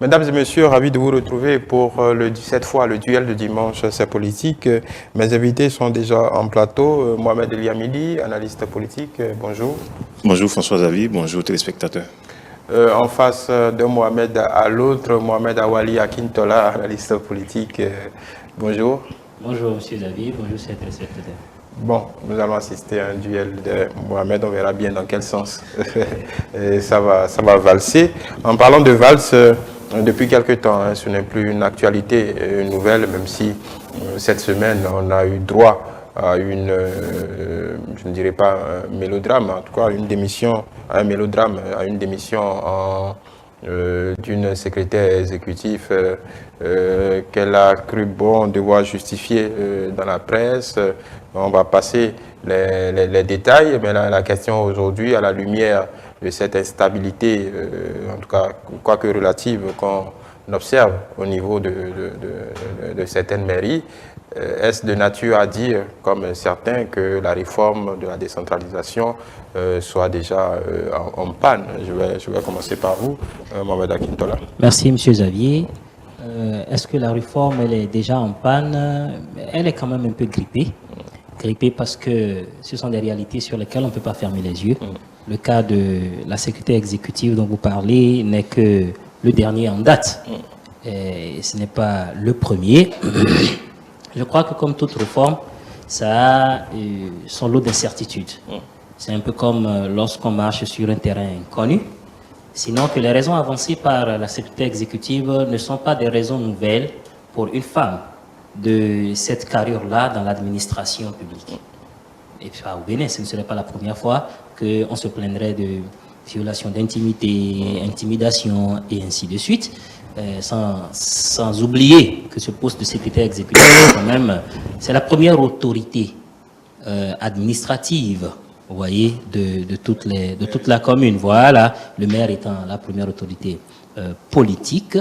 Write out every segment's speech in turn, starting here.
Mesdames et messieurs, ravi de vous retrouver pour cette fois le duel de dimanche, c'est politique. Mes invités sont déjà en plateau. Mohamed Eliamidi, analyste politique, bonjour. Bonjour François-Xavier, bonjour téléspectateurs. En face de Mohamed à l'autre, Mohamed Awali Akintola, analyste politique, bonjour. Bonjour Monsieur Xavier, bonjour chers téléspectateurs. Bon, nous allons assister à un duel de Mohamed, on verra bien dans quel sens ça va valser. En parlant de valse, depuis quelque temps, ce n'est plus une actualité nouvelle, même si cette semaine, on a eu droit à une, je ne dirais pas un mélodrame, en tout cas une démission, à un mélodrame, à une démission d'une secrétaire exécutive qu'elle a cru bon devoir justifier dans la presse. On va passer les détails, mais la question aujourd'hui, à la lumière de cette instabilité, en tout cas, quoique relative, qu'on observe au niveau de certaines mairies, est-ce de nature à dire, comme certains, que la réforme de la décentralisation soit déjà en panne? Je vais commencer par vous, Mohamed Akintola. Merci M. Xavier. Est-ce que la réforme elle est déjà en panne? Elle est quand même un peu grippée. Grippée parce que ce sont des réalités sur lesquelles on ne peut pas fermer les yeux. Le cas de la secrétaire exécutive dont vous parlez n'est que le dernier en date. Et ce n'est pas le premier. Je crois que comme toute réforme, ça a son lot d'incertitudes. C'est un peu comme lorsqu'on marche sur un terrain inconnu. Sinon que les raisons avancées par la secrétaire exécutive ne sont pas des raisons nouvelles pour une femme de cette carrure-là dans l'administration publique. Et puis au Bénin, ce ne serait pas la première fois qu'on se plaindrait de violation d'intimité, intimidation et ainsi de suite. Sans oublier que ce poste de secrétaire exécutif, quand même, c'est la première autorité administrative, vous voyez, de toute la commune. Voilà, le maire étant la première autorité politique.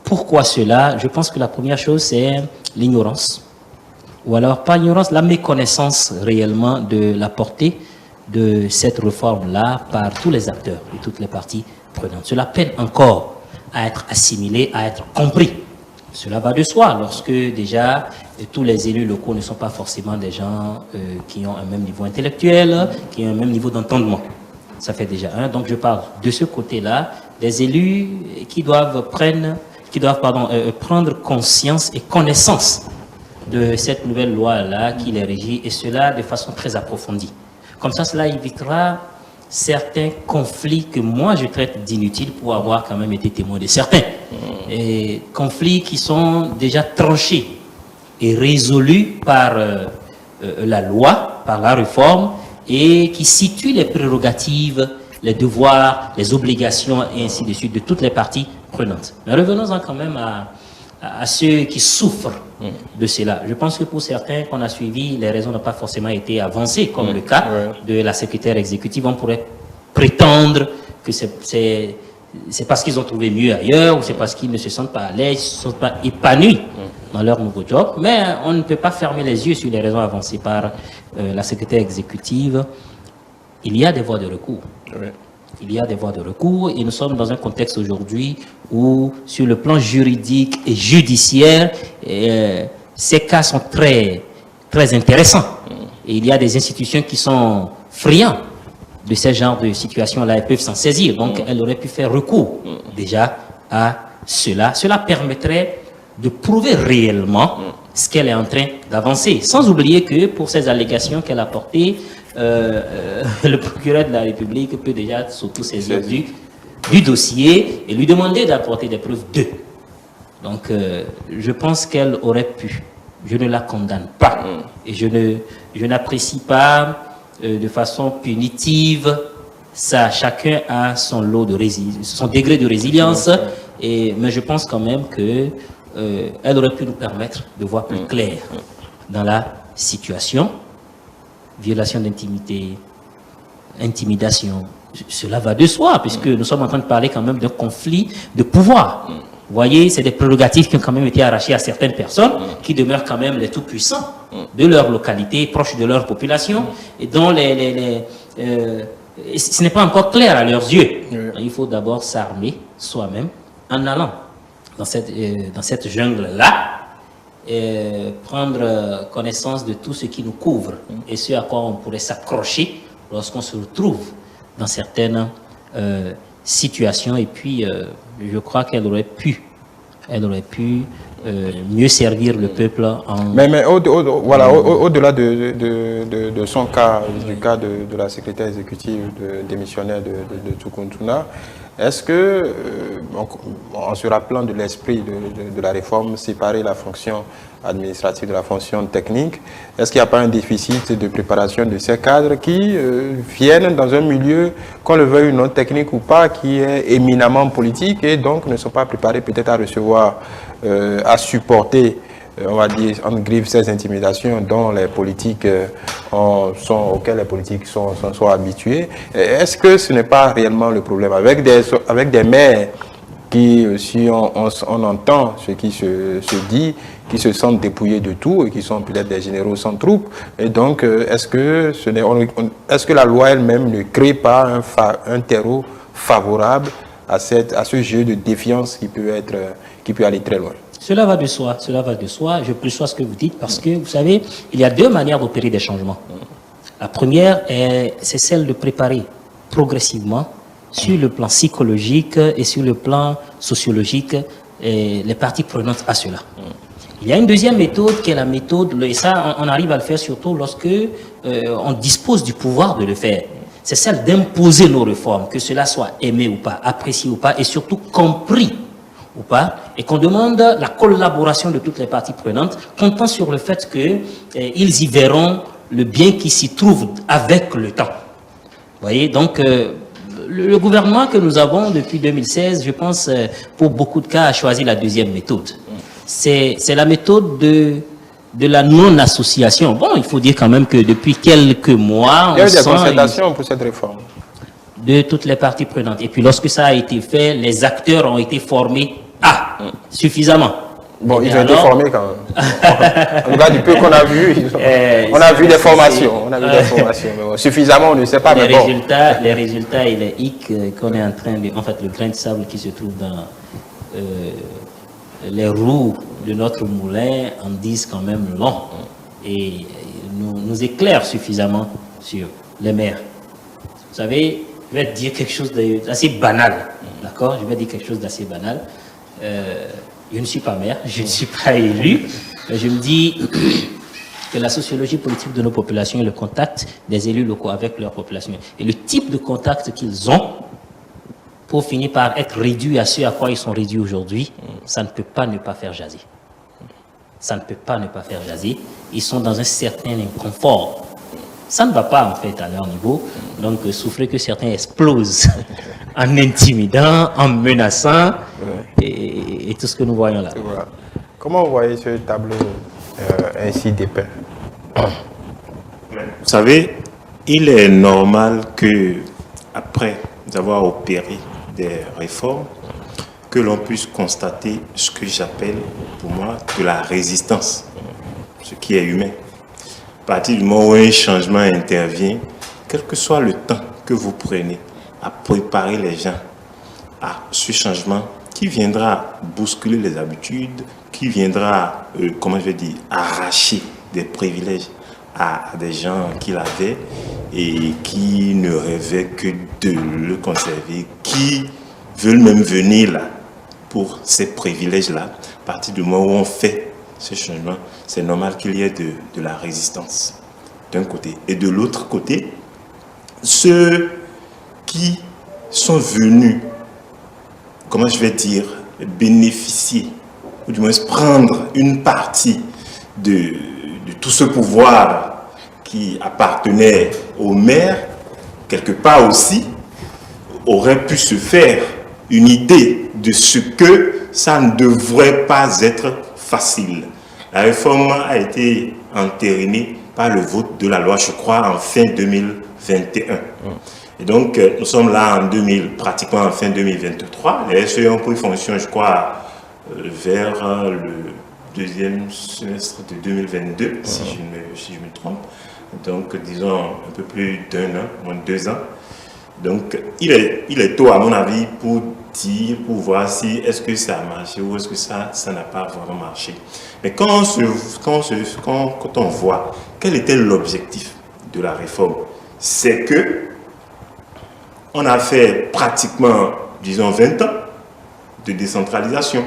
Pourquoi cela? Je pense que la première chose, c'est l'ignorance. Ou alors, pas l'ignorance, la méconnaissance réellement de la portée de cette réforme-là par tous les acteurs et toutes les parties prenantes. Cela peine encore à être assimilé, à être compris. Cela va de soi lorsque déjà tous les élus locaux ne sont pas forcément des gens qui ont un même niveau intellectuel, qui ont un même niveau d'entendement. Ça fait déjà un. Donc je parle de ce côté-là, des élus qui doivent prendre conscience et connaissance de cette nouvelle loi-là qui les régit, et cela de façon très approfondie. Comme ça, cela évitera certains conflits que moi je traite d'inutiles pour avoir quand même été témoin de certains. Et conflits qui sont déjà tranchés et résolus par la loi, par la réforme, et qui situent les prérogatives, les devoirs, les obligations et ainsi de suite de toutes les parties prenantes. Mais revenons-en quand même à ceux qui souffrent de cela. Je pense que pour certains qu'on a suivi, les raisons n'ont pas forcément été avancées, comme le cas de la secrétaire exécutive. On pourrait prétendre que c'est parce qu'ils ont trouvé mieux ailleurs, ou c'est parce qu'ils ne se sentent pas à l'aise, ils ne se sentent pas épanouis dans leur nouveau job. Mais on ne peut pas fermer les yeux sur les raisons avancées par la secrétaire exécutive. Il y a des voies de recours. Il y a des voies de recours et nous sommes dans un contexte aujourd'hui où, sur le plan juridique et judiciaire, ces cas sont très, très intéressants. Et il y a des institutions qui sont friands de ce genre de situation-là, elles peuvent s'en saisir. Donc, elles auraient pu faire recours déjà à cela. Cela permettrait de prouver réellement ce qu'elle est en train d'avancer. Sans oublier que pour ces allégations qu'elle a portées, le procureur de la République peut déjà s'auto-saisir du dossier et lui demander d'apporter des preuves d'eux. Donc, je pense qu'elle aurait pu. Je ne la condamne pas. Et je n'apprécie pas de façon punitive ça. Chacun a son lot de son degré de résilience. Mais je pense quand même que elle aurait pu nous permettre de voir plus clair dans la situation. Violation d'intimité, intimidation, cela va de soi, puisque nous sommes en train de parler quand même d'un conflit de pouvoir. Vous voyez, c'est des prérogatives qui ont quand même été arrachées à certaines personnes qui demeurent quand même les tout-puissants de leur localité, proches de leur population, et dont ce n'est pas encore clair à leurs yeux. Il faut d'abord s'armer soi-même en allant dans cette jungle-là, prendre connaissance de tout ce qui nous couvre et ce à quoi on pourrait s'accrocher lorsqu'on se retrouve dans certaines situations. Et puis, je crois qu'elle aurait pu mieux servir le peuple en... Mais au-delà de son cas, du cas de la secrétaire exécutive démissionnaire de Tukuntuna, est-ce que, en se rappelant de l'esprit de la réforme, séparer la fonction administrative de la fonction technique, est-ce qu'il n'y a pas un déficit de préparation de ces cadres qui viennent dans un milieu, qu'on le veuille ou non, technique ou pas, qui est éminemment politique et donc ne sont pas préparés peut-être à recevoir, à supporter, on va dire, en griffe ces intimidations dont les politiques auxquelles les politiques sont habitués. Est-ce que ce n'est pas réellement le problème avec des maires qui, si on entend ce qui se dit, qui se sentent dépouillés de tout et qui sont peut-être des généraux sans troupes, et donc est-ce que la loi elle-même ne crée pas un terreau favorable à ce jeu de défiance qui peut aller très loin? Cela va de soi, je perçois ce que vous dites, parce que, vous savez, il y a deux manières d'opérer des changements. La première, c'est celle de préparer progressivement, sur le plan psychologique et sur le plan sociologique, les parties prenantes à cela. Il y a une deuxième méthode qui est la méthode, et ça, on arrive à le faire surtout lorsque on dispose du pouvoir de le faire. C'est celle d'imposer nos réformes, que cela soit aimé ou pas, apprécié ou pas, et surtout compris ou pas, et qu'on demande la collaboration de toutes les parties prenantes, comptant sur le fait qu'ils y verront le bien qui s'y trouve avec le temps. Vous voyez, donc le gouvernement que nous avons depuis 2016, je pense, pour beaucoup de cas, a choisi la deuxième méthode. C'est la méthode de la non-association. Bon, il faut dire quand même que depuis quelques mois... Il y a eu des concertations pour cette réforme. De toutes les parties prenantes. Et puis lorsque ça a été fait, les acteurs ont été formés suffisamment. Bon, ils ont été formés quand même. En tout cas, du peu qu'on a vu, on a vu des formations. Mais bon, suffisamment, on ne sait pas. Les résultats et les hic qu'on est en train de... En fait, le grain de sable qui se trouve dans les roues de notre moulin en disent quand même long. Et nous éclairent suffisamment sur les maires. Vous savez, je vais dire quelque chose d'assez banal. D'accord? Je vais dire quelque chose d'assez banal. Je ne suis pas maire, je ne suis pas élu, mais je me dis que la sociologie politique de nos populations est le contact des élus locaux avec leur population. Et le type de contact qu'ils ont pour finir par être réduits à ce à quoi ils sont réduits aujourd'hui, ça ne peut pas ne pas faire jaser. Ça ne peut pas ne pas faire jaser. Ils sont dans un certain inconfort. Ça ne va pas en fait à leur niveau, donc souffrez que certains explosent en intimidant, en menaçant et tout ce que nous voyons là. Voilà. Comment vous voyez ce tableau ainsi dépeint? Vous savez, il est normal que, après avoir opéré des réformes, que l'on puisse constater ce que j'appelle pour moi de la résistance, ce qui est humain. À partir du moment où un changement intervient, quel que soit le temps que vous prenez à préparer les gens à ce changement qui viendra bousculer les habitudes, qui viendra, arracher des privilèges à des gens qui l'avaient et qui ne rêvaient que de le conserver, qui veulent même venir là pour ces privilèges-là. À partir du moment où on fait ce changement, c'est normal qu'il y ait de la résistance d'un côté. Et de l'autre côté, ceux qui sont venus, bénéficier, ou du moins prendre une partie de tout ce pouvoir qui appartenait au maire, quelque part aussi, aurait pu se faire une idée de ce que ça ne devrait pas être facile. La réforme a été entérinée par le vote de la loi, je crois, en fin 2021. Et donc, nous sommes là pratiquement en fin 2023. Les SE ont pris fonction, je crois, vers le deuxième semestre de 2022, si je me trompe. Donc, disons un peu plus d'un an, moins de 2 ans. Donc, il est tôt, à mon avis, pour dire pour voir si est-ce que ça a marché ou est-ce que ça n'a pas vraiment marché. Mais quand on voit quel était l'objectif de la réforme, c'est que on a fait pratiquement, disons, 20 ans de décentralisation.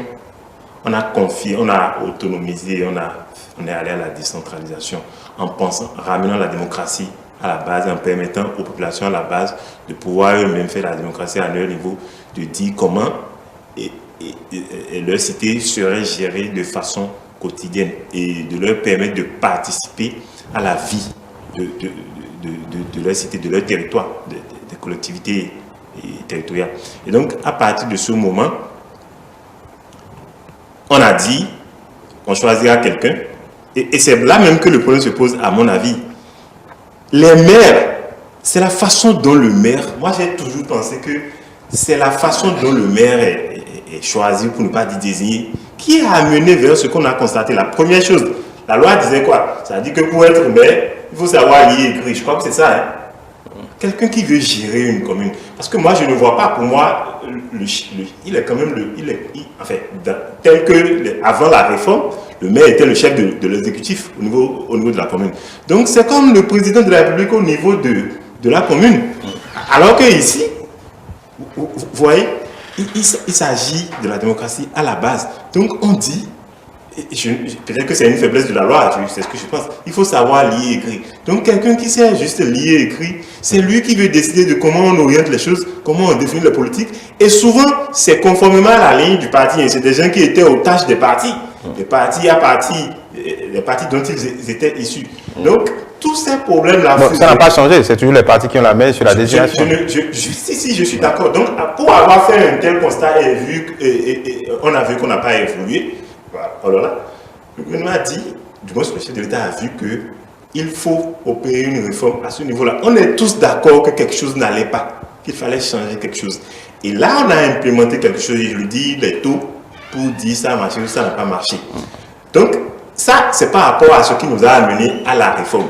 On a confié, on a autonomisé, on est allé à la décentralisation en pensant, ramenant la démocratie à la base, en permettant aux populations à la base de pouvoir eux-mêmes faire la démocratie à leur niveau, de dire comment et leur cité serait gérée de façon quotidienne et de leur permettre de participer à la vie de leur cité, de leur territoire, des collectivités territoriales. Et donc, à partir de ce moment, on a dit qu'on choisira quelqu'un, et c'est là même que le problème se pose, à mon avis. Les maires, c'est la façon dont le maire, moi j'ai toujours pensé que c'est la façon dont le maire est choisi, pour ne pas dire désigné, qui a amené vers ce qu'on a constaté. La première chose, la loi disait quoi? Ça dit que pour être maire, il faut savoir lire et écrire. Je crois que c'est ça, hein? Quelqu'un qui veut gérer une commune. Parce que moi, je ne vois pas, pour moi, il est quand même enfin, tel que avant la réforme, le maire était le chef de l'exécutif au niveau de la commune. Donc, c'est comme le président de la République au niveau de la commune. Alors que ici, vous voyez, il s'agit de la démocratie à la base. Donc, on dit, peut-être que c'est une faiblesse de la loi, c'est ce que je pense. Il faut savoir lire et écrire. Donc, quelqu'un qui sait juste lire et écrire, c'est lui qui veut décider de comment on oriente les choses, comment on définit la politique. Et souvent, c'est conformément à la ligne du parti. C'est des gens qui étaient aux tâches des partis, des partis à partis, les partis dont ils étaient issus. Donc, tous ces problèmes-là... Bon, ça n'a pas changé, c'est toujours les partis qui ont la main sur la désignation. Si, je suis d'accord. Donc, pour avoir fait un tel constat et on a vu qu'on n'a pas évolué, alors là, le gouvernement a dit, du moins le chef de l'État a vu qu'il faut opérer une réforme à ce niveau-là. On est tous d'accord que quelque chose n'allait pas, qu'il fallait changer quelque chose. Et là, on a implémenté quelque chose, et je le dis, les taux, pour dire ça a marché ou ça n'a pas marché. Donc, ça, c'est par rapport à ce qui nous a amené à la réforme.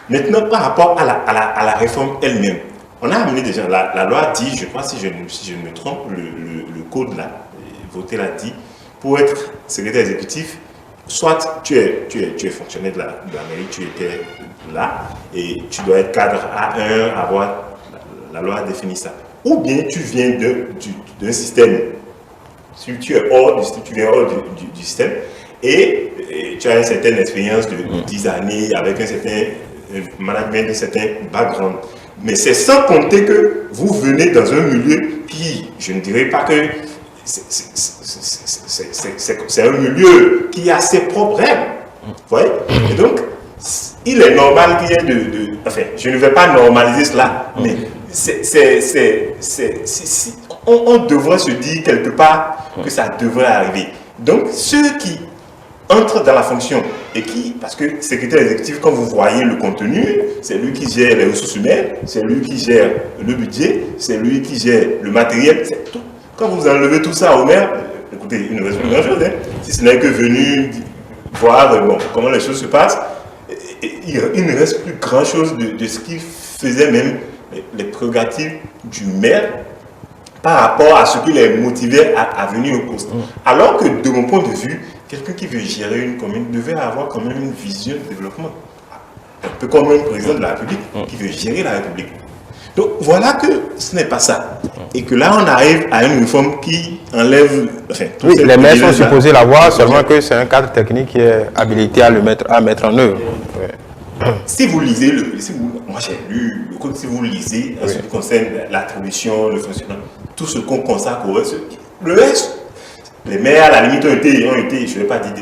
Maintenant, par rapport à la réforme elle-même, on a amené déjà, la loi dit, je crois, si je ne me trompe, le code là, voté l'a dit, pour être secrétaire exécutif, soit tu es fonctionnaire de la mairie, tu étais là, et tu dois être cadre A1, avoir, la loi définit ça. Ou bien tu viens d'un système, si tu es hors tu viens hors du système, et tu as une certaine expérience de 10 années, avec un certain management, un certain background. Mais c'est sans compter que vous venez dans un milieu qui, je ne dirais pas que c'est un milieu qui a ses propres règles. Vous voyez? Et donc, il est normal qu'il y ait enfin, je ne vais pas normaliser cela, mais on devrait se dire quelque part que ça devrait arriver. Donc, ceux qui entrent dans la fonction et qui, parce que secrétaire exécutif, quand vous voyez le contenu, c'est lui qui gère les ressources humaines, c'est lui qui gère le budget, c'est lui qui gère le matériel, c'est tout. Quand vous enlevez tout ça au maire, écoutez, il ne reste plus grand-chose, hein, si ce n'est que venu voir comment les choses se passent, il ne reste plus grand-chose de ce qui faisait même les prérogatives du maire par rapport à ce qui les motivait à venir au poste. Alors que de mon point de vue, quelqu'un qui veut gérer une commune devait avoir quand même une vision de développement. Un peu comme un président de la République qui veut gérer la République. Donc voilà que ce n'est pas ça. Et que là, on arrive à une réforme qui enlève... Enfin, oui, les maires sont supposés l'avoir, seulement que c'est un cadre technique qui est habilité à mettre en œuvre. Ouais. Si vous lisez moi j'ai lu le code, si vous lisez en ce qui concerne l'attribution, le fonctionnement, tout ce qu'on consacre au reste, le reste, les maires à la limite ont été je ne vais pas dire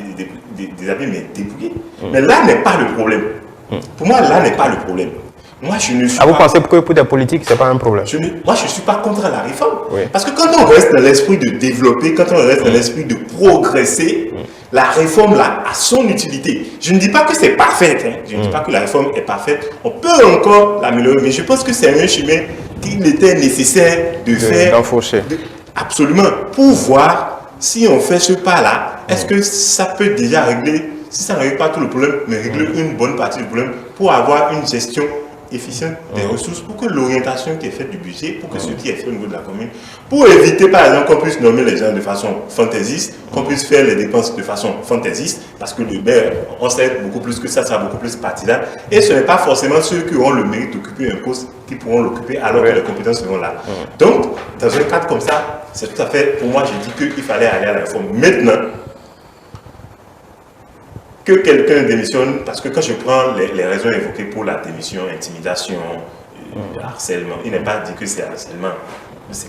déshabillés, mais dépouillés. Mais là n'est pas le problème. Pour moi, là n'est pas le problème. Moi, je ne suis vous pensez que pour des politiques, ce n'est pas un problème? Moi, je ne suis pas contre la réforme. Oui. Parce que quand on reste dans l'esprit de développer, quand on reste dans l'esprit de progresser, la réforme là, a son utilité. Je ne dis pas que c'est parfait. Hein. Je ne dis pas que la réforme est parfaite. On peut encore l'améliorer. Mais je pense que c'est un chemin qu'il était nécessaire de faire. D'enfoncer. Absolument. Pour voir si on fait ce pas-là, est-ce que ça peut déjà régler, si ça ne règle pas tout le problème, mais régler une bonne partie du problème pour avoir une gestion efficiente des ressources, pour que l'orientation qui est faite du budget, pour que ce qui est fait au niveau de la commune, pour éviter par exemple qu'on puisse nommer les gens de façon fantaisiste, qu'on puisse faire les dépenses de façon fantaisiste, parce que le maire, on sait beaucoup plus que ça sera beaucoup plus partisan, et ce n'est pas forcément ceux qui auront le mérite d'occuper un poste qui pourront l'occuper alors que les compétences seront là. Donc, dans un cadre comme ça, c'est tout à fait, pour moi, j'ai dit qu'il fallait aller à la réforme. Maintenant, que quelqu'un démissionne, parce que quand je prends les raisons évoquées pour la démission, intimidation, harcèlement, il n'est pas dit que c'est harcèlement.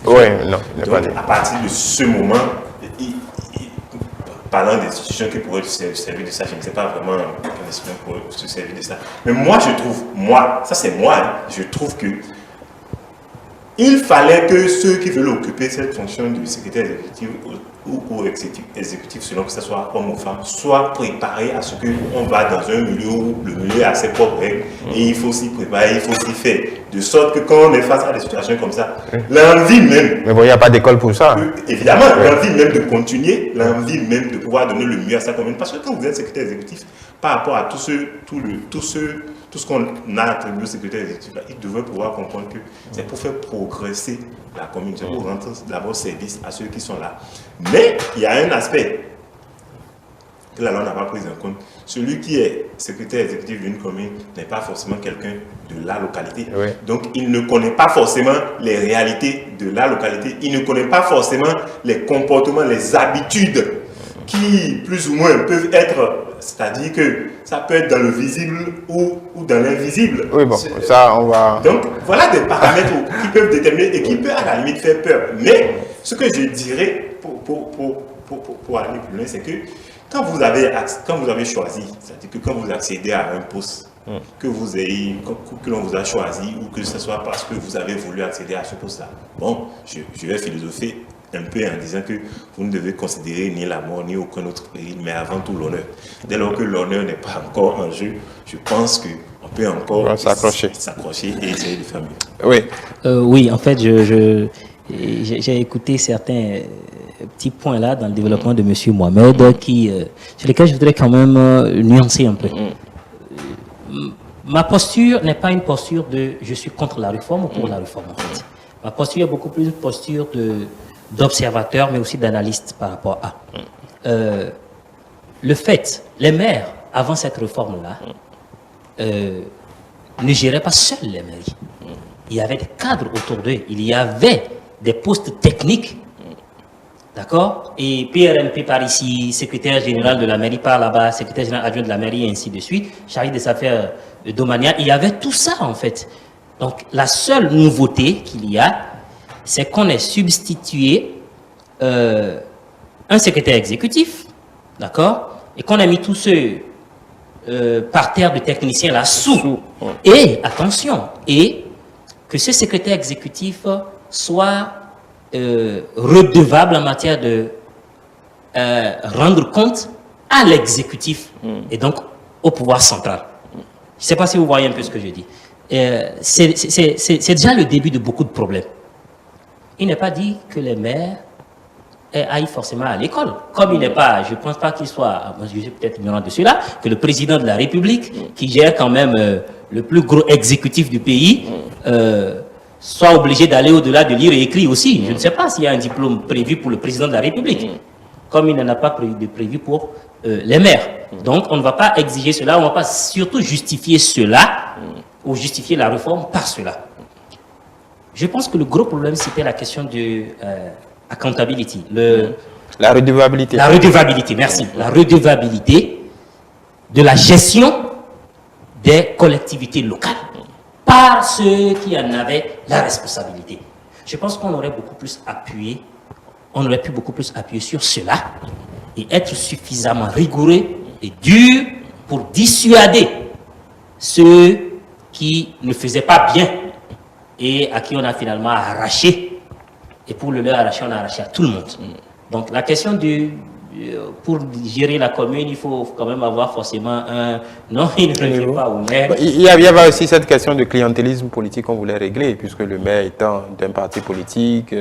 Oui, non, il n'est pas dit. À partir de ce moment, parlant d'institutions qui pourraient se servir de ça, je ne sais pas vraiment une institution pour se servir de ça. Mais moi, je trouve, ça c'est moi, hein, je trouve que il fallait que ceux qui veulent occuper cette fonction de secrétaire exécutif ou exécutif, selon que ce soit homme ou femme, soient préparés à ce qu'on va dans un milieu où le milieu a ses propres règles et il faut s'y préparer, il faut s'y faire. De sorte que quand on est face à des situations comme ça, l'envie même... Mais bon, il n'y a pas d'école pour ça. Évidemment, l'envie même de continuer, l'envie même de pouvoir donner le mieux à sa commune. Parce que quand vous êtes secrétaire exécutif, par rapport à tout ce qu'on a attribué au secrétaire exécutif, il devrait pouvoir comprendre que c'est pour faire progresser la commune, c'est pour rendre d'abord service à ceux qui sont là. Mais il y a un aspect que la loi n'a pas pris en compte. Celui qui est secrétaire exécutif d'une commune n'est pas forcément quelqu'un de la localité. Oui. Donc, il ne connaît pas forcément les réalités de la localité. Il ne connaît pas forcément les comportements, les habitudes qui, plus ou moins, peuvent être... C'est-à-dire que ça peut être dans le visible ou dans l'invisible. Oui, bon, ça, on va... Donc, voilà des paramètres qui peuvent déterminer et qui peuvent à la limite faire peur. Mais, ce que je dirais pour aller plus loin, c'est que quand vous avez choisi, c'est-à-dire que quand vous accédez à un poste que l'on vous a choisi ou que ce soit parce que vous avez voulu accéder à ce poste-là, bon, je vais philosopher un peu en disant que vous ne devez considérer ni la mort ni aucun autre péril, mais avant tout l'honneur. Dès lors que l'honneur n'est pas encore en jeu, je pense qu'on peut encore s'accrocher et essayer de faire mieux. Oui. Oui, en fait, j'ai écouté certains petits points là dans le développement de M. Mohamed sur lesquels je voudrais quand même nuancer un peu. Ma posture n'est pas une posture de je suis contre la réforme ou pour la réforme en fait. Ma posture est beaucoup plus une posture d'observateur mais aussi d'analyste par rapport à le fait, les maires avant cette réforme là ne géraient pas seuls les mairies. Il y avait des cadres autour d'eux, il y avait des postes techniques. D'accord? Et PRMP par ici, secrétaire général de la mairie par là-bas, secrétaire général adjoint de la mairie et ainsi de suite, chargé des affaires domaniales. Il y avait tout ça en fait. Donc la seule nouveauté qu'il y a, c'est qu'on ait substitué un secrétaire exécutif, d'accord? Et qu'on a mis tous ceux par terre de techniciens là sous. Et attention, et que ce secrétaire exécutif soit redevable en matière de rendre compte à l'exécutif et donc au pouvoir central. Je ne sais pas si vous voyez un peu ce que je dis. C'est déjà le début de beaucoup de problèmes. Il n'est pas dit que les maires aillent forcément à l'école. Comme il n'est pas, je ne pense pas qu'il soit, je suis peut-être ignorant de cela, que le président de la République, qui gère quand même le plus gros exécutif du pays, soit obligé d'aller au-delà de lire et écrire aussi. Je ne sais pas s'il y a un diplôme prévu pour le président de la République, comme il n'en a pas prévu pour les maires. Donc, on ne va pas exiger cela, on ne va pas surtout justifier cela, ou justifier la réforme par cela. Je pense que le gros problème, c'était la question de accountability. La redevabilité. La redevabilité, merci. La redevabilité de la gestion des collectivités locales par ceux qui en avaient la responsabilité. Je pense qu'on aurait beaucoup plus appuyé, on aurait pu beaucoup plus appuyer sur cela et être suffisamment rigoureux et dur pour dissuader ceux qui ne faisaient pas bien et à qui on a finalement arraché. Et pour le leur arracher, on a arraché à tout le monde. Donc la question pour gérer la commune, il faut quand même avoir forcément un... Non, il ne revient pas au maire. Il y avait aussi cette question de clientélisme politique qu'on voulait régler, puisque le maire étant d'un parti politique,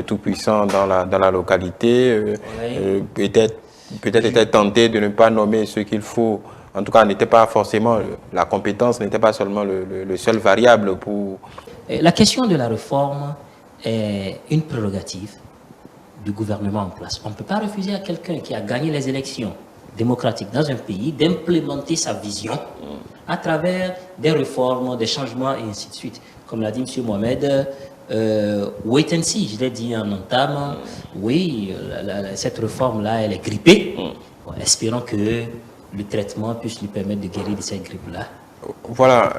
tout puissant dans la localité, peut-être était tenté de ne pas nommer ce qu'il faut en tout cas, n'était pas forcément, la compétence n'était pas seulement le seul variable pour... La question de la réforme est une prérogative du gouvernement en place. On ne peut pas refuser à quelqu'un qui a gagné les élections démocratiques dans un pays d'implémenter sa vision à travers des réformes, des changements et ainsi de suite. Comme l'a dit M. Mohamed, wait and see, je l'ai dit en entame, oui, cette réforme-là, elle est grippée. Bon, espérons que le traitement puisse lui permettre de guérir de cette grippe-là. Voilà,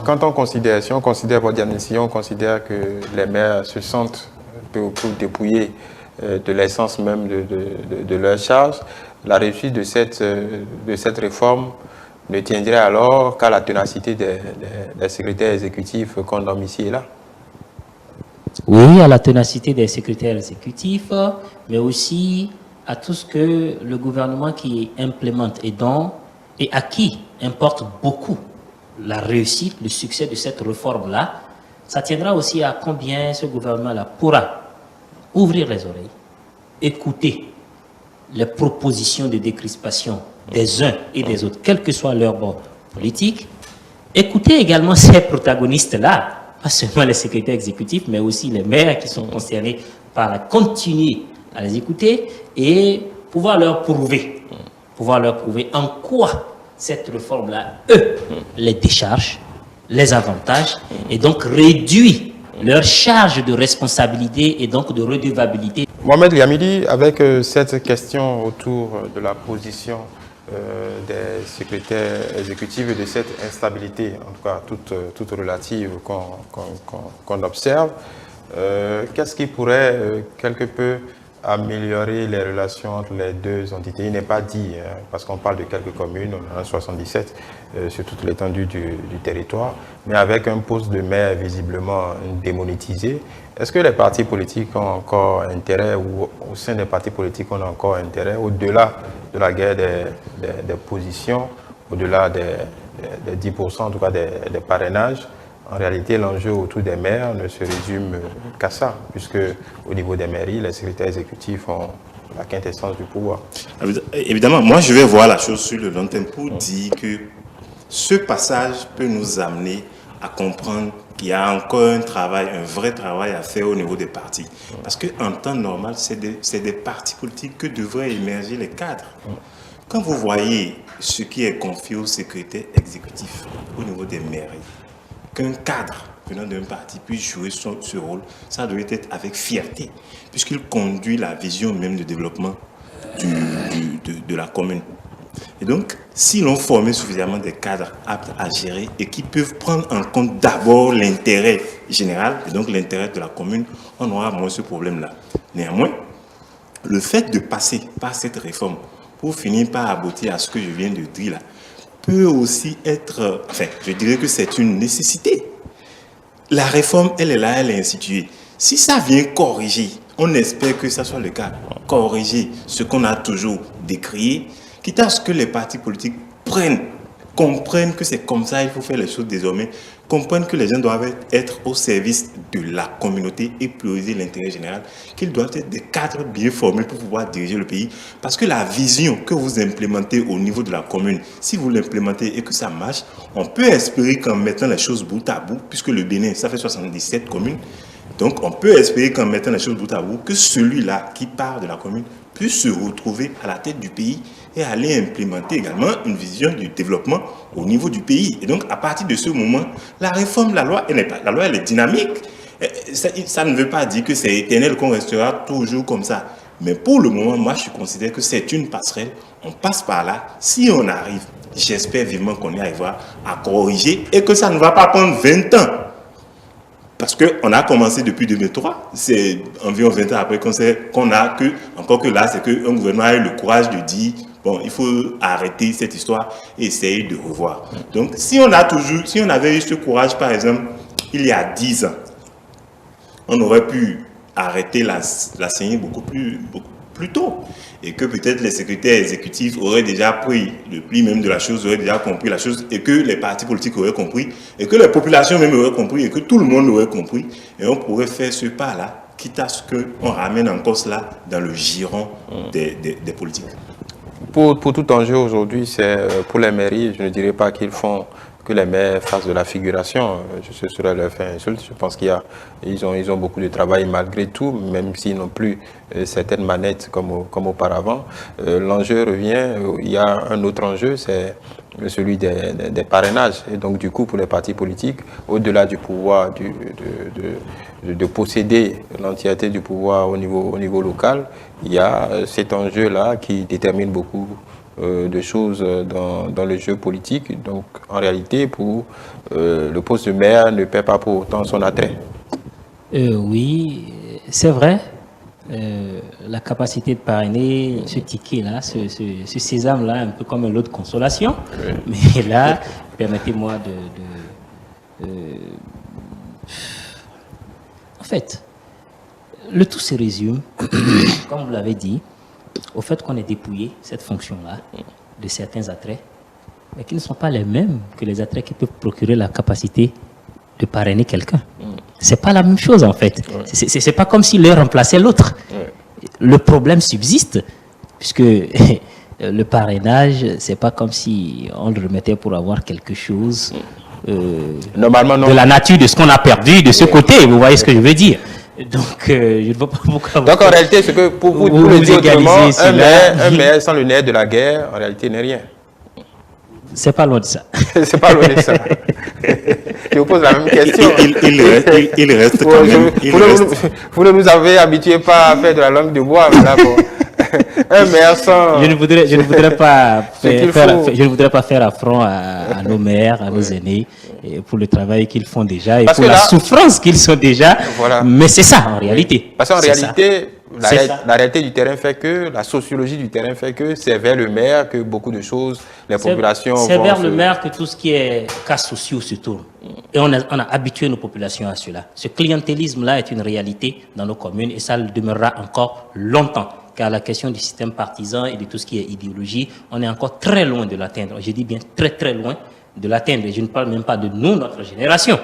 quand on considère, si on considère votre diagnostic, on considère que les maires se sentent peu dépouillés de l'essence même de leur charge, la réussite de cette réforme ne tiendrait alors qu'à la ténacité des secrétaires exécutifs qu'on nomme ici et là. Oui, à la ténacité des secrétaires exécutifs, mais aussi à tout ce que le gouvernement qui implémente et à qui importe beaucoup la réussite, le succès de cette réforme-là. Ça tiendra aussi à combien ce gouvernement-là pourra ouvrir les oreilles, écouter les propositions de décrispation des uns et des autres, quel que soit leur bord politique, écouter également ces protagonistes-là, pas seulement les secrétaires exécutifs, mais aussi les maires qui sont concernés par la continuer à les écouter et pouvoir leur prouver en quoi cette réforme-là, eux, les décharge, les avantages et donc réduit leur charge de responsabilité et donc de redevabilité. Mohamed Liamidi, avec cette question autour de la position des secrétaires exécutifs et de cette instabilité, en tout cas toute relative qu'on observe, qu'est-ce qui pourrait quelque peu améliorer les relations entre les deux entités? Il n'est pas dit, parce qu'on parle de quelques communes, on en a 77 sur toute l'étendue du territoire, mais avec un poste de maire visiblement démonétisé. Est-ce que les partis politiques ont encore intérêt, ou au sein des partis politiques on a encore intérêt, au-delà de la guerre des positions, au-delà des 10%, en tout cas des parrainages? En réalité, l'enjeu autour des maires ne se résume qu'à ça, puisque au niveau des mairies, les secrétaires exécutifs ont la quintessence du pouvoir. Évidemment, moi je vais voir la chose sur le long terme pour dire que ce passage peut nous amener à comprendre qu'il y a encore un vrai travail à faire au niveau des partis. Parce qu'en temps normal, c'est des partis politiques que devraient émerger les cadres. Quand vous voyez ce qui est confié aux secrétaires exécutifs au niveau des mairies, qu'un cadre venant d'un parti puisse jouer ce rôle, ça doit être avec fierté, puisqu'il conduit la vision même de développement de la commune. Et donc, si l'on formait suffisamment des cadres aptes à gérer et qui peuvent prendre en compte d'abord l'intérêt général, et donc l'intérêt de la commune, on aura moins ce problème-là. Néanmoins, le fait de passer par cette réforme pour finir par aboutir à ce que je viens de dire là, peut aussi être, enfin, je dirais que c'est une nécessité. La réforme, elle est là, elle est instituée. Si ça vient corriger, on espère que ça soit le cas, corriger ce qu'on a toujours décrié, quitte à ce que les partis politiques comprennent que c'est comme ça, il faut faire les choses désormais, comprennent que les gens doivent être au service de la communauté et prioriser l'intérêt général, qu'ils doivent être des cadres bien formés pour pouvoir diriger le pays. Parce que la vision que vous implémentez au niveau de la commune, si vous l'implémentez et que ça marche, on peut espérer qu'en mettant les choses bout à bout, puisque le Bénin, ça fait 77 communes, donc on peut espérer qu'en mettant les choses bout à bout, que celui-là qui part de la commune puisse se retrouver à la tête du pays et aller implémenter également une vision du développement au niveau du pays. Et donc, à partir de ce moment, la réforme, la loi, elle est dynamique. Ça ne veut pas dire que c'est éternel, qu'on restera toujours comme ça. Mais pour le moment, moi, je considère que c'est une passerelle. On passe par là. Si on arrive, j'espère vivement qu'on y arrivera à corriger et que ça ne va pas prendre 20 ans. Parce qu'on a commencé depuis 2003, c'est environ 20 ans après qu'on a que, encore que là, c'est qu'un gouvernement a eu le courage de dire, bon, il faut arrêter cette histoire et essayer de revoir. Donc, si on avait eu ce courage, par exemple, il y a 10 ans, on aurait pu arrêter la CENI beaucoup plus tôt. Et que peut-être les secrétaires exécutifs auraient déjà pris le pli même de la chose, auraient déjà compris la chose, et que les partis politiques auraient compris, et que les populations même auraient compris, et que tout le monde aurait compris, et on pourrait faire ce pas-là, quitte à ce qu'on ramène encore cela dans le giron des politiques. Pour tout enjeu aujourd'hui, c'est pour les mairies, je ne dirais pas qu'ils font que les maires fassent de la figuration. Ce serait leur faire insulte. Je pense qu'ils ont beaucoup de travail malgré tout, même s'ils n'ont plus certaines manettes comme auparavant. L'enjeu revient, il y a un autre enjeu, c'est celui des parrainages. Et donc du coup, pour les partis politiques, au-delà du pouvoir de posséder l'entièreté du pouvoir au niveau local, il y a cet enjeu-là qui détermine beaucoup de choses dans le jeu politique. Donc, en réalité, pour le poste de maire ne perd pas pour autant son attrait. Oui, c'est vrai. La capacité de parrainer, ce ticket-là, ce sésame-là, un peu comme un lot de consolation. Oui. Mais là, permettez-moi En fait, le tout se résume, comme vous l'avez dit, au fait qu'on ait dépouillé cette fonction-là de certains attraits, mais qui ne sont pas les mêmes que les attraits qui peuvent procurer la capacité de parrainer quelqu'un. C'est pas la même chose en fait. C'est pas comme si l'un remplaçait l'autre. Le problème subsiste, puisque le parrainage, c'est pas comme si on le remettait pour avoir quelque chose normalement, non. De la nature de ce qu'on a perdu de ce côté. Vous voyez ce que je veux dire? Donc, je ne vois pas pourquoi... Donc, en réalité, c'est que pour vous le dire autrement, un maire sans le nerf de la guerre, en réalité, n'est rien. C'est pas loin de ça. C'est pas loin de ça. Je vous pose la même question. Il reste quand même... Vous ne nous avez habitués pas à faire de la langue de bois, mais là, bon... Un maire sans... Je ne voudrais pas faire affront à nos maires, à nos aînés, pour le travail qu'ils font déjà et pour la souffrance qu'ils ont déjà. Voilà. Mais c'est ça en réalité. Parce qu'en réalité, la réalité du terrain fait que, la sociologie du terrain fait que c'est vers le maire que beaucoup de choses, les populations vont... C'est vers le maire que tout ce qui est cas sociaux se tourne. Et on a habitué nos populations à cela. Ce clientélisme-là est une réalité dans nos communes et ça le demeurera encore longtemps. Car la question du système partisan et de tout ce qui est idéologie, on est encore très loin de l'atteindre. Je dis bien très très loin de l'atteindre. Et je ne parle même pas de nous, notre génération.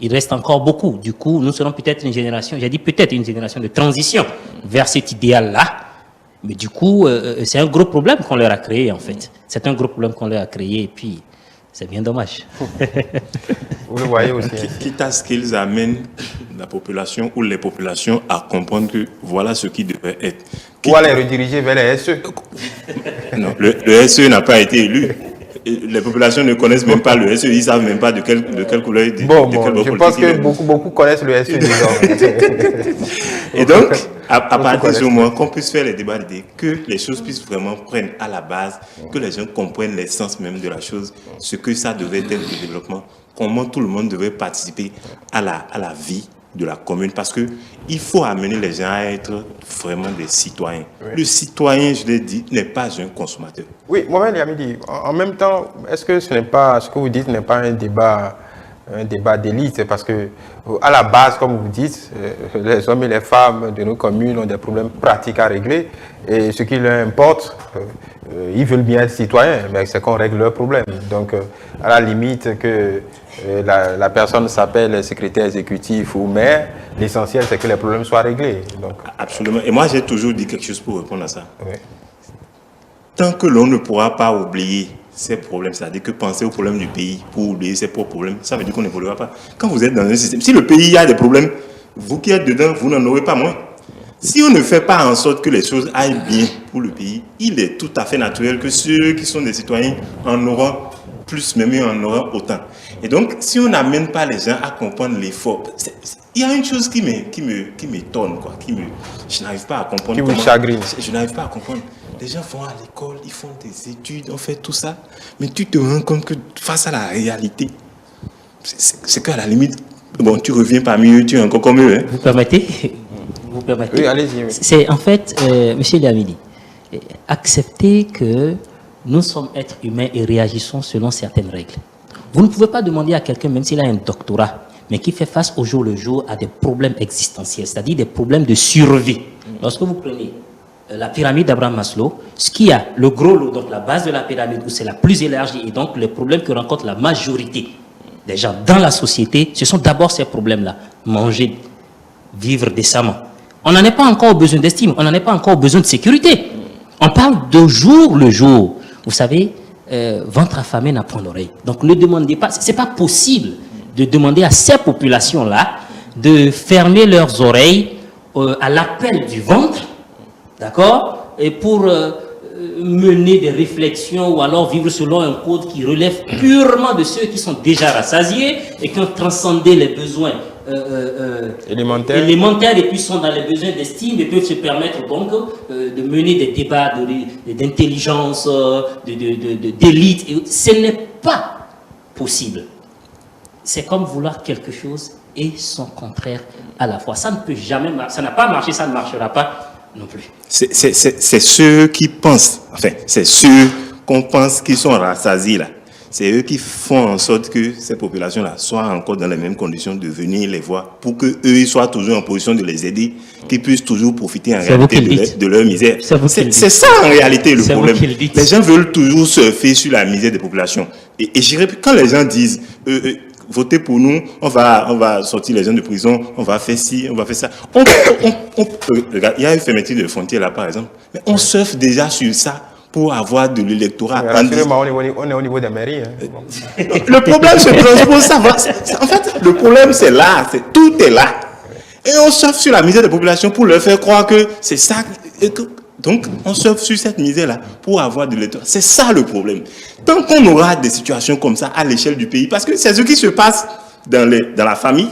Il reste encore beaucoup. Du coup, nous serons peut-être une génération, j'ai dit peut-être une génération de transition vers cet idéal-là. Mais du coup, c'est un gros problème qu'on leur a créé en fait. C'est un gros problème qu'on leur a créé et puis c'est bien dommage. Vous le voyez aussi. Quitte à ce qu'ils amènent la population ou les populations à comprendre que voilà ce qui devrait être. Ou à les rediriger vers les SE. Non, le SE n'a pas été élu. Les populations ne connaissent même pas le SE, ils ne savent même pas de quelle couleur il est. Je pense que beaucoup connaissent le SE déjà. Et donc, à partir de ce moment, qu'on puisse faire les débats d'idées, que les choses puissent vraiment prendre à la base, que les gens comprennent l'essence même de la chose, ce que ça devait être le développement, comment tout le monde devrait participer à la vie de la commune, parce que il faut amener les gens à être vraiment des citoyens. Oui. Le citoyen, je l'ai dit, n'est pas un consommateur. Oui, Mohamed Yamidi, en même temps, est-ce que ce que vous dites n'est pas un débat d'élite? Parce que, à la base, comme vous dites, les hommes et les femmes de nos communes ont des problèmes pratiques à régler, et ce qui leur importe, ils veulent bien être citoyens, mais c'est qu'on règle leurs problèmes. Donc, à la limite que la personne s'appelle secrétaire exécutif ou maire, l'essentiel c'est que les problèmes soient réglés. Donc, absolument. Et moi j'ai toujours dit quelque chose pour répondre à ça. Oui. Tant que l'on ne pourra pas oublier ces problèmes, c'est-à-dire que penser aux problèmes du pays pour oublier ses propres problèmes, ça veut dire qu'on n'évoluera pas. Quand vous êtes dans un système, si le pays a des problèmes, vous qui êtes dedans, vous n'en aurez pas moins. Si on ne fait pas en sorte que les choses aillent bien pour le pays, il est tout à fait naturel que ceux qui sont des citoyens en auront plus, même en auront autant. Et donc, si on n'amène pas les gens à comprendre l'effort, il y a une chose qui m'étonne, quoi, je n'arrive pas à comprendre. Qui vous chagrine. Je n'arrive pas à comprendre. Les gens vont à l'école, ils font des études, on fait tout ça, mais tu te rends compte que face à la réalité, c'est qu'à la limite, bon, tu reviens parmi eux, tu es encore comme eux. Hein. Vous permettez? Oui, allez-y. Oui. C'est en fait, monsieur Liamidi, accepter que nous sommes êtres humains et réagissons selon certaines règles. Vous ne pouvez pas demander à quelqu'un, même s'il a un doctorat, mais qui fait face au jour le jour à des problèmes existentiels, c'est-à-dire des problèmes de survie. Lorsque vous prenez la pyramide d'Abraham Maslow, ce qui a le gros lot, donc la base de la pyramide, où c'est la plus élargie, et donc les problèmes que rencontre la majorité des gens dans la société, ce sont d'abord ces problèmes-là. Manger, vivre décemment. On n'en est pas encore au besoin d'estime, on n'en est pas encore au besoin de sécurité. On parle de jour le jour. Vous savez, ventre affamé n'a point d'oreille. Donc ne demandez pas, c'est pas possible de demander à ces populations-là de fermer leurs oreilles à l'appel du ventre, d'accord, et pour mener des réflexions ou alors vivre selon un code qui relève purement de ceux qui sont déjà rassasiés et qui ont transcendé les besoins élémentaires et puis sont dans les besoins d'estime et peuvent se permettre donc de mener des débats d'intelligence, d'élite. Ce n'est pas possible. C'est comme vouloir quelque chose et son contraire à la fois. Ça ne peut jamais marcher, ça n'a pas marché, ça ne marchera pas non plus. C'est ceux qui pensent, enfin, c'est ceux qu'on pense qui sont rassasiés là. C'est eux qui font en sorte que ces populations-là soient encore dans les mêmes conditions de venir les voir pour qu'eux, ils soient toujours en position de les aider, qu'ils puissent toujours profiter en réalité de leur misère. C'est ça en réalité le problème. Les gens veulent toujours surfer sur la misère des populations. Et je dirais, quand les gens disent votez pour nous, on va sortir les gens de prison, on va faire ci, on va faire ça. Regarde, il y a une fermeture de frontières là par exemple, mais on surfe déjà sur ça pour avoir de l'électorat. On est au niveau des mairies. Hein. Le problème se transpose, ça va. En fait, le problème c'est là, tout est là. Et on surfe sur la misère des populations pour leur faire croire que c'est ça. Donc, on surfe sur cette misère-là pour avoir de l'électorat. C'est ça le problème. Tant qu'on aura des situations comme ça à l'échelle du pays, parce que c'est ce qui se passe dans la famille,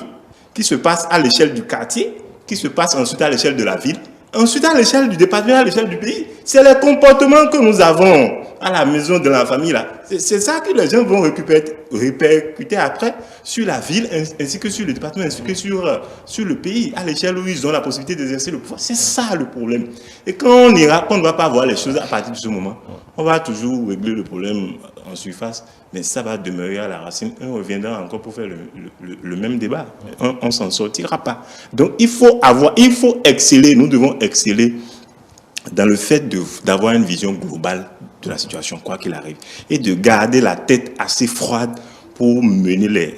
qui se passe à l'échelle du quartier, qui se passe ensuite à l'échelle de la ville, ensuite à l'échelle du département, à l'échelle du pays. C'est les comportements que nous avons à la maison de la famille là. C'est ça que les gens vont répercuter après sur la ville, ainsi que sur le département, ainsi que sur le pays, à l'échelle où ils ont la possibilité d'exercer le pouvoir. C'est ça le problème. Et quand on ne va pas voir les choses à partir de ce moment, on va toujours régler le problème en surface, mais ça va demeurer à la racine. On reviendra encore pour faire le même débat. On ne s'en sortira pas. Donc il faut exceller, nous devons exceller dans le fait d'avoir une vision globale de la situation, quoi qu'il arrive, et de garder la tête assez froide pour mener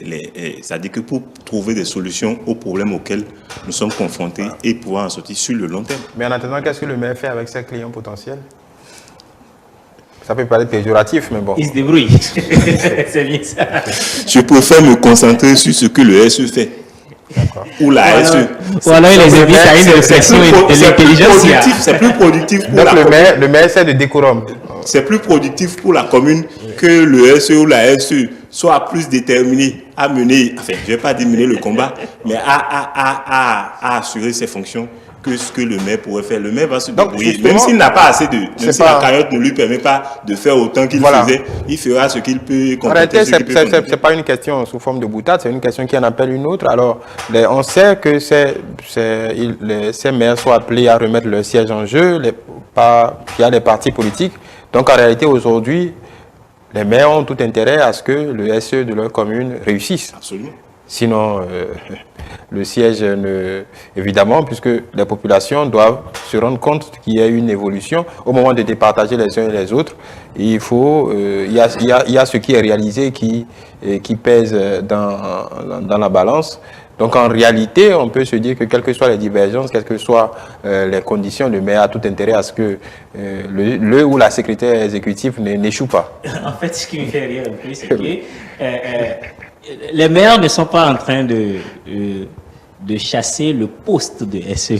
c'est-à-dire que pour trouver des solutions aux problèmes auxquels nous sommes confrontés et pouvoir en sortir sur le long terme. Mais en attendant, qu'est-ce que le maire fait avec ses clients potentiels? Ça peut paraître péjoratif, mais bon. Il se débrouille. C'est bien ça. Je préfère me concentrer sur ce que le SE fait. Ou la SE. Ou alors il les invite à une réflexion de l'intelligence. C'est plus productif pour donc le maire c'est de décorum. C'est plus productif pour la commune que le SE ou la SE soit plus déterminé à mener, enfin je ne vais pas dire mener le combat, mais à assurer ses fonctions que ce que le maire pourrait faire. Le maire va se débrouiller. Même s'il n'a pas assez même si la cagnotte ne lui permet pas de faire autant qu'il faisait, il fera ce qu'il peut. En réalité, ce n'est pas une question sous forme de boutade, c'est une question qui en appelle une autre. Alors, on sait que ces maires sont appelés à remettre leur siège en jeu, il y a des partis politiques. Donc, en réalité, aujourd'hui, les maires ont tout intérêt à ce que le SE de leur commune réussisse. Absolument. Sinon, le siège, évidemment, puisque les populations doivent se rendre compte qu'il y a une évolution. Au moment de départager les uns et les autres, il y a ce qui est réalisé qui pèse dans la balance. Donc en réalité, on peut se dire que quelles que soient les divergences, quelles que soient les conditions, le maire a tout intérêt à ce que le ou la secrétaire exécutive n'échoue pas. En fait, ce qui me fait rire un peu, c'est que les maires ne sont pas en train de chasser le poste de SE.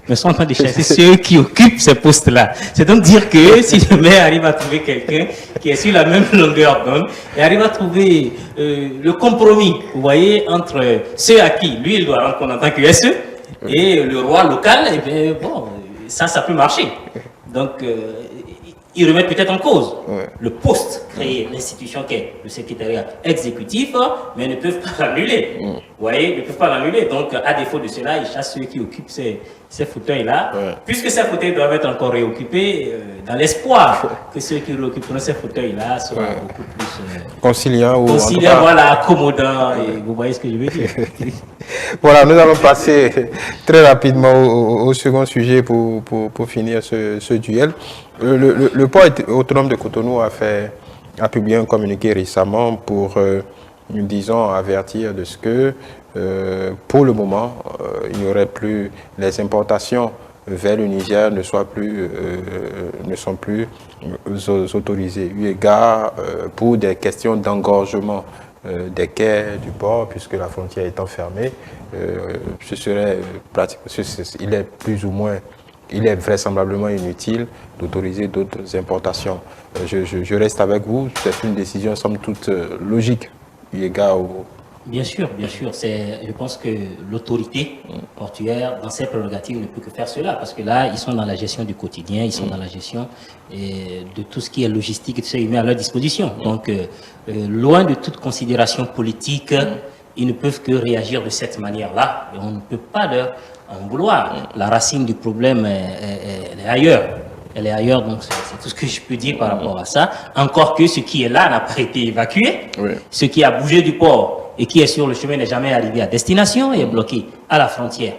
Ils sont en train de chasser ceux qui occupent ce poste-là. C'est donc dire que si le maire arrive à trouver quelqu'un qui est sur la même longueur d'onde et arrive à trouver le compromis, vous voyez, entre ceux à qui lui il doit rendre compte en tant que SE et le roi local, et bien bon, ça peut marcher. Donc, ils remettent peut-être en cause le poste créé, l'institution qui est le secrétariat exécutif, mais ne peuvent pas l'annuler. Vous voyez, ne peuvent pas l'annuler. Donc, à défaut de cela, ils chassent ceux qui occupent ces fauteuils-là, puisque ces fauteuils doivent être encore réoccupés, dans l'espoir que ceux qui réoccuperont ces fauteuils-là soient beaucoup plus conciliants, voilà, accommodants. Et vous voyez ce que je veux dire. Voilà, nous allons passer très rapidement au second sujet pour finir ce duel. Le port autonome de Cotonou a publié un communiqué récemment pour, disons, avertir de ce que, pour le moment, il n'y aurait plus les importations vers le Niger ne sont plus autorisés, eu égard pour des questions d'engorgement des quais du port, puisque la frontière étant fermée, il est vraisemblablement inutile d'autoriser d'autres importations. Je reste avec vous, c'est une décision somme toute logique, eu égard au... Bien sûr, bien sûr. Je pense que l'autorité portuaire, dans ses prérogatives, ne peut que faire cela, parce que là, ils sont dans la gestion du quotidien, ils sont dans la gestion de tout ce qui est logistique et tout ça, ils mettent à leur disposition. Donc, loin de toute considération politique, ils ne peuvent que réagir de cette manière-là. Et on ne peut pas leur en vouloir. La racine du problème, elle est ailleurs. Elle est ailleurs, donc c'est tout ce que je peux dire par rapport à ça. Encore que ce qui est là n'a pas été évacué. Oui. Ce qui a bougé du port et qui est sur le chemin n'est jamais arrivé à destination et est bloqué à la frontière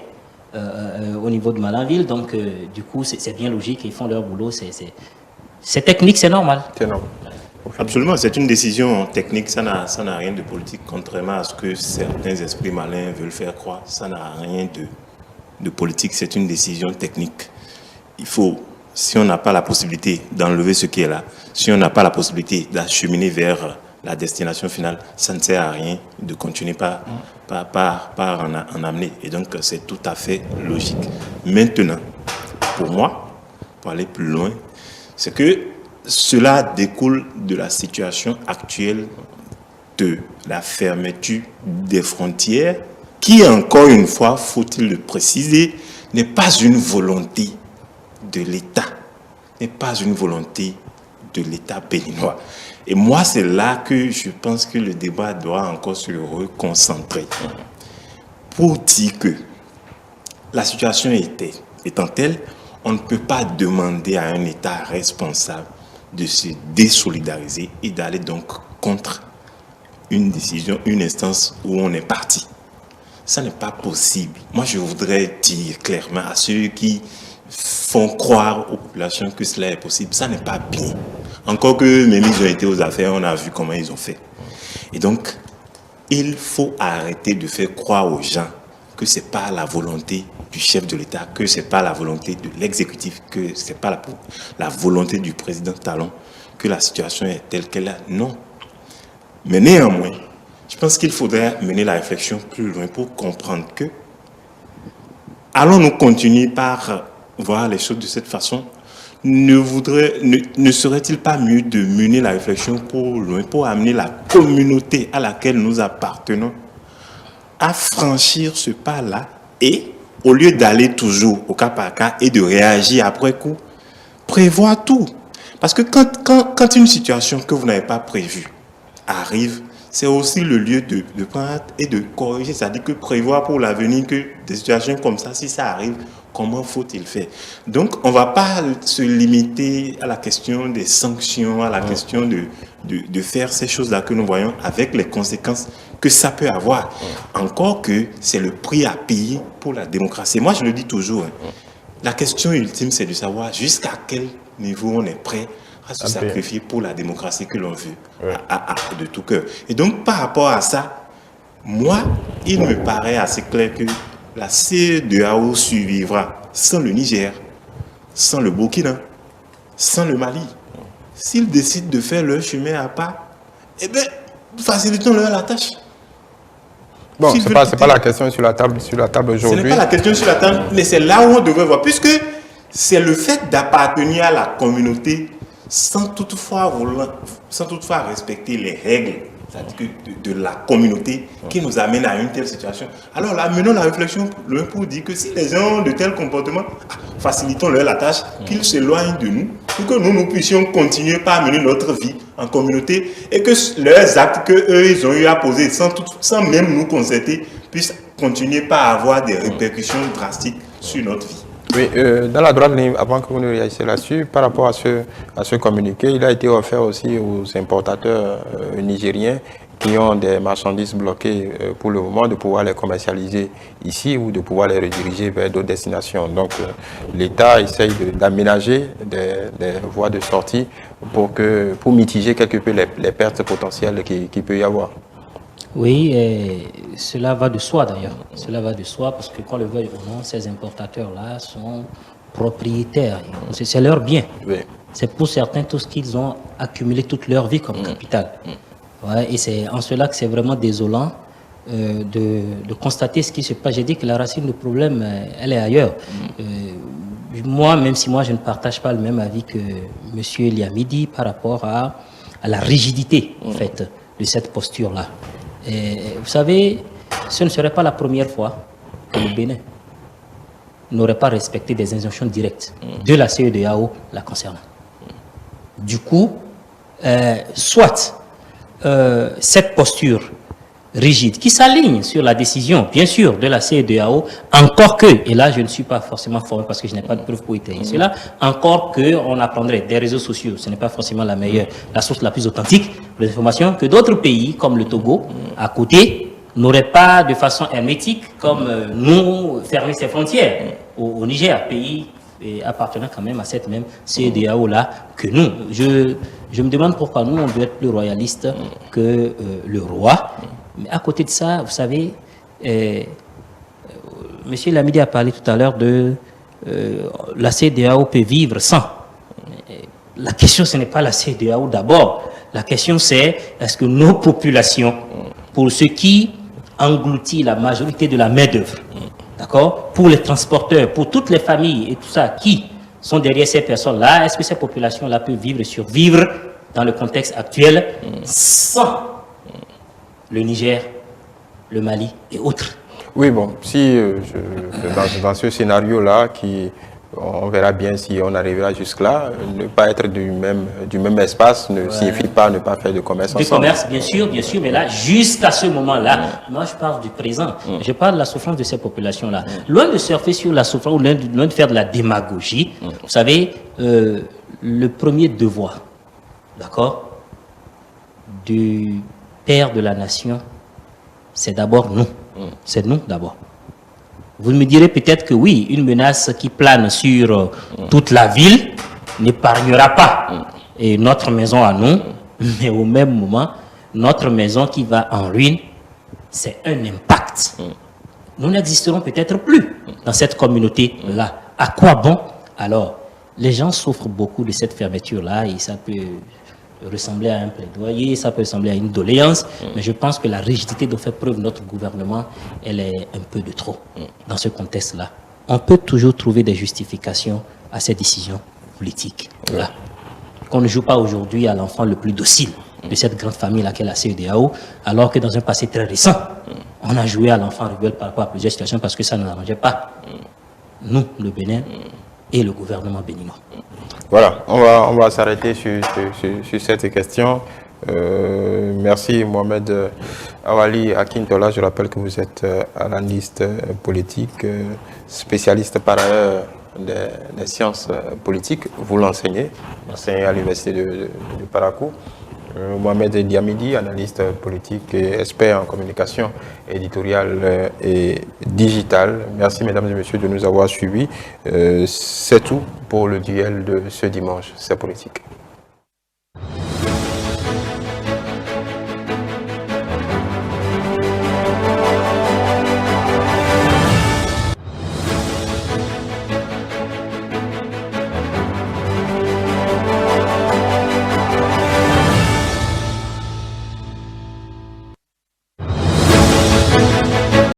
au niveau de Malanville. Donc, du coup, c'est bien logique, ils font leur boulot. C'est technique, c'est normal. C'est normal. Absolument, c'est une décision technique, ça n'a rien de politique, contrairement à ce que certains esprits malins veulent faire croire. Ça n'a rien de politique, c'est une décision technique. Il faut, si on n'a pas la possibilité d'enlever ce qui est là, si on n'a pas la possibilité d'acheminer vers la destination finale, ça ne sert à rien de continuer par en amener. Et donc, c'est tout à fait logique. Maintenant, pour moi, pour aller plus loin, c'est que cela découle de la situation actuelle de la fermeture des frontières, qui, encore une fois, faut-il le préciser, n'est pas une volonté de l'État, n'est pas une volonté de l'État béninois. Et moi, c'est là que je pense que le débat doit encore se reconcentrer. Pour dire que la situation étant telle, on ne peut pas demander à un État responsable de se désolidariser et d'aller donc contre une décision, une instance où on est parti. Ça n'est pas possible. Moi, je voudrais dire clairement à ceux qui font croire aux populations que cela est possible, ça n'est pas bien. Encore que même ils ont été aux affaires, on a vu comment ils ont fait. Et donc, il faut arrêter de faire croire aux gens que ce n'est pas la volonté du chef de l'État, que ce n'est pas la volonté de l'exécutif, que ce n'est pas la volonté du président Talon, que la situation est telle qu'elle est. Non. Mais néanmoins, je pense qu'il faudrait mener la réflexion plus loin pour comprendre que allons-nous continuer par voir les choses de cette façon? Ne serait-il pas mieux de mener la réflexion pour loin, pour amener la communauté à laquelle nous appartenons à franchir ce pas-là et, au lieu d'aller toujours au cas par cas et de réagir après coup, prévoir tout. Parce que quand une situation que vous n'avez pas prévue arrive, c'est aussi le lieu de prendre et de corriger. C'est-à-dire que prévoir pour l'avenir que des situations comme ça, si ça arrive, comment faut-il faire? Donc, on ne va pas se limiter à la question des sanctions, à la question de faire ces choses-là que nous voyons avec les conséquences que ça peut avoir. Encore que c'est le prix à payer pour la démocratie. Moi, je le dis toujours, la question ultime, c'est de savoir jusqu'à quel niveau on est prêt à se sacrifier pour la démocratie que l'on veut, de tout cœur. Et donc, par rapport à ça, moi, il me paraît assez clair que la CEDEAO survivra sans le Niger, sans le Burkina, sans le Mali. S'ils décident de faire leur chemin à part, eh bien, facilitons-leur la tâche. Bon, ce n'est pas la question sur la table aujourd'hui. Ce n'est pas la question sur la table, mais c'est là où on devrait voir. Puisque c'est le fait d'appartenir à la communauté sans toutefois respecter les règles de la communauté qui nous amène à une telle situation. Alors là, menons la réflexion pour dire que si les gens ont de tels comportements, facilitons-leur la tâche, qu'ils s'éloignent de nous, pour que nous puissions continuer par mener notre vie en communauté et que leurs actes qu'eux, ils ont eu à poser sans même nous concerter puissent continuer par avoir des répercussions drastiques sur notre vie. Oui, dans la droite ligne, avant que vous ne réagissiez là-dessus, par rapport à ce communiqué, il a été offert aussi aux importateurs nigériens qui ont des marchandises bloquées pour le moment, de pouvoir les commercialiser ici ou de pouvoir les rediriger vers d'autres destinations. Donc l'État essaye d'aménager des voies de sortie pour mitiger quelque peu les pertes potentielles qu'il peut y avoir. Oui, cela va de soi d'ailleurs. Cela va de soi parce que quand le veuille ou non, ces importateurs-là sont propriétaires, c'est leur bien. Oui. C'est pour certains tout ce qu'ils ont accumulé toute leur vie comme capital. Ouais, et c'est en cela que c'est vraiment désolant de constater ce qui se passe. J'ai dit que la racine du problème, elle est ailleurs. Moi, même si moi je ne partage pas le même avis que M. Liamidi par rapport à la rigidité en fait, de cette posture-là. Vous savez, ce ne serait pas la première fois que le Bénin n'aurait pas respecté des injonctions directes de la CEDEAO la concernant. Du coup, soit cette posture rigide qui s'aligne sur la décision, bien sûr, de la CEDEAO, encore que, et là je ne suis pas forcément formé parce que je n'ai pas de preuves pour étayer cela, encore que on apprendrait des réseaux sociaux, ce n'est pas forcément la meilleure, la source la plus authentique pour les informations, que d'autres pays comme le Togo, à côté, n'auraient pas de façon hermétique, comme nous, fermé ses frontières au Niger, pays appartenant quand même à cette même CEDEAO-là que nous. Je me demande pourquoi nous, on doit être plus royaliste que le roi. Mais à côté de ça, vous savez, M. Lamidi a parlé tout à l'heure de la CEDEAO peut vivre sans. La question, ce n'est pas la CEDEAO d'abord. La question, c'est est-ce que nos populations, pour ce qui engloutit la majorité de la main-d'œuvre, d'accord, pour les transporteurs, pour toutes les familles et tout ça, qui sont derrière ces personnes-là, est-ce que ces populations-là peuvent vivre et survivre dans le contexte actuel sans le Niger, le Mali et autres? Oui, bon, si dans ce scénario-là, on verra bien si on arrivera jusque-là, ne pas être du même espace ne signifie pas ne pas faire de commerce ensemble. De commerce, bien sûr, mais là, jusqu'à ce moment-là, moi je parle du présent, je parle de la souffrance de ces populations-là. Loin de surfer sur la souffrance, ou loin de faire de la démagogie, vous savez, le premier devoir, d'accord, du père de la nation, c'est d'abord nous. C'est nous d'abord. Vous me direz peut-être que oui, une menace qui plane sur toute la ville n'épargnera pas et notre maison à nous, mais au même moment, notre maison qui va en ruine, c'est un impact. Nous n'existerons peut-être plus dans cette communauté-là. À quoi bon? Alors, les gens souffrent beaucoup de cette fermeture-là et ça peut ressembler à un plaidoyer, ça peut ressembler à une doléance, mais je pense que la rigidité dont fait preuve notre gouvernement, elle est un peu de trop dans ce contexte-là. On peut toujours trouver des justifications à ces décisions politiques. Là. Qu'on ne joue pas aujourd'hui à l'enfant le plus docile de cette grande famille laquelle est la CEDEAO, alors que dans un passé très récent, on a joué à l'enfant rebelle par rapport à plusieurs situations parce que ça ne nous arrangeait pas. Nous, le Bénin et le gouvernement béninois. Voilà, on va s'arrêter sur cette question. Merci Mohamed Awali Akintola. Je rappelle que vous êtes analyste politique, spécialiste par ailleurs des sciences politiques. Vous l'enseignez à l'université de Parakou. Mohamed Liamidi, analyste politique et expert en communication éditoriale et digitale. Merci mesdames et messieurs de nous avoir suivis. C'est tout pour le duel de ce dimanche. C'est politique.